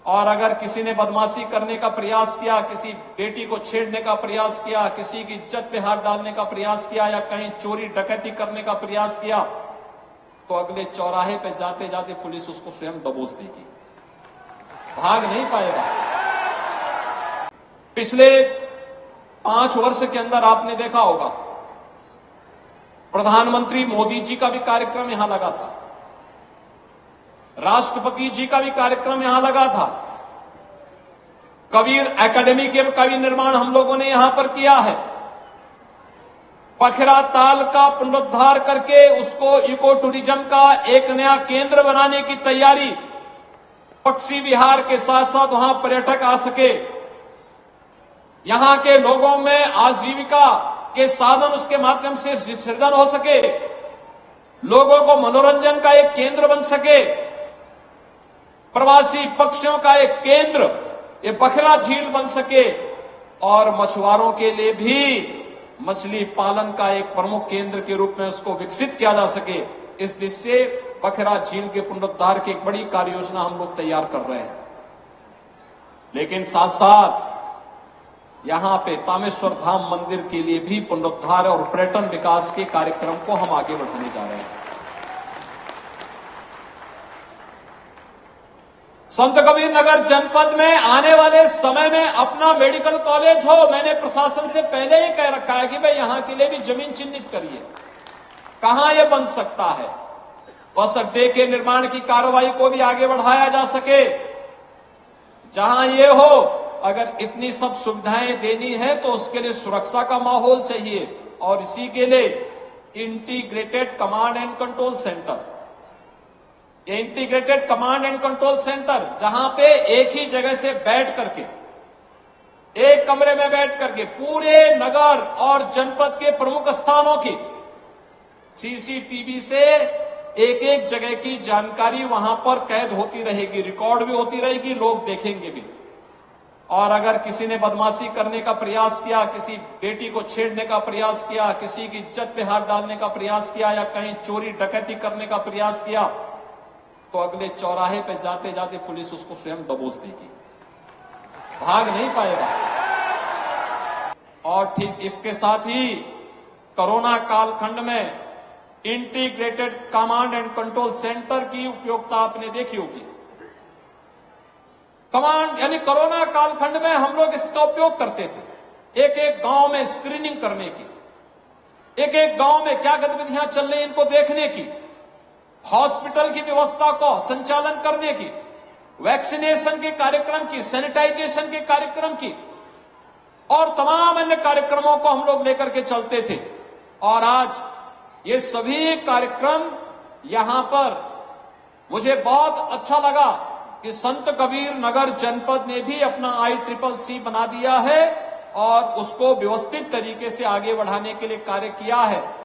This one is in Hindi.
और अगर किसी ने बदमाशी करने का प्रयास किया, किसी बेटी को छेड़ने का प्रयास किया, किसी की इज्जत पे हाथ डालने का प्रयास किया या कहीं चोरी डकैती करने का प्रयास किया, तो अगले चौराहे पे जाते जाते पुलिस उसको स्वयं दबोच देगी, भाग नहीं पाएगा। पिछले 5 वर्ष के अंदर आपने देखा होगा, प्रधानमंत्री मोदी जी का भी कार्यक्रम यहां लगा था, राष्ट्रपति जी का भी कार्यक्रम यहां लगा था, कबीर एकेडमी का भी निर्माण हम लोगों ने यहां पर किया है। पखरा ताल का पुनरुद्धार करके उसको इको टूरिज्म का एक नया केंद्र बनाने की तैयारी, पक्षी विहार के साथ साथ वहां पर्यटक आ सके, यहां के लोगों में आजीविका के साधन उसके माध्यम से सृजन हो सके, लोगों को मनोरंजन का एक केंद्र बन सके, प्रवासी पक्षियों का एक केंद्र ये बखरा झील बन सके और मछुआरों के लिए भी मछली पालन का एक प्रमुख केंद्र के रूप में उसको विकसित किया जा सके। इस दृष्टि से बखरा झील के पुनरुद्धार की एक बड़ी कार्य योजना हम लोग तैयार कर रहे हैं। लेकिन साथ साथ यहां पे तामेश्वर धाम मंदिर के लिए भी पुनरुद्धार और पर्यटन विकास के कार्यक्रम को हम आगे बढ़ाने जा रहे हैं। संत कबीर नगर जनपद में आने वाले समय में अपना मेडिकल कॉलेज हो। मैंने प्रशासन से पहले ही कह रखा है कि भाई यहां के लिए भी जमीन चिन्हित करिए, कहां यह बन सकता है। बस अड्डे के निर्माण की कार्रवाई को भी आगे बढ़ाया जा सके, जहां ये हो। अगर इतनी सब सुविधाएं देनी है तो उसके लिए सुरक्षा का माहौल चाहिए और इसी के लिए integrated command and control centre, integrated command and control centre जहां पे एक ही जगह से बैठ करके, एक कमरे में बैठ करके पूरे नगर और जनपद के प्रमुख स्थानों की सीसीटीवी से एक एक जगह की जानकारी वहां पर कैद होती रहेगी, रिकॉर्ड भी होती रहेगी, लोग देखेंगे भी। और अगर किसी ने बदमाशी करने का प्रयास किया, किसी बेटी को छेड़ने का प्रयास किया, किसी की इज्जत पे हाथ डालने का प्रयास किया या कहीं चोरी डकैती करने का प्रयास किया, तो अगले चौराहे पे जाते जाते पुलिस उसको स्वयं दबोच देगी, भाग नहीं पाएगा। और ठीक इसके साथ ही कोरोना कालखंड में integrated command and control centre की उपयोगिता आपने देखी होगी। कमांड यानी कोरोना कालखंड में हम लोग इसका उपयोग करते थे, एक एक गांव में स्क्रीनिंग करने की, एक एक गांव में क्या गतिविधियां चल रही इनको देखने की, हॉस्पिटल की व्यवस्था को संचालन करने की, वैक्सीनेशन के कार्यक्रम की, सैनिटाइजेशन के कार्यक्रम की और तमाम अन्य कार्यक्रमों को हम लोग लेकर के चलते थे। और आज ये सभी कार्यक्रम यहां पर मुझे बहुत अच्छा लगा कि संत कबीर नगर जनपद ने भी अपना ICCC बना दिया है और उसको व्यवस्थित तरीके से आगे बढ़ाने के लिए कार्य किया है।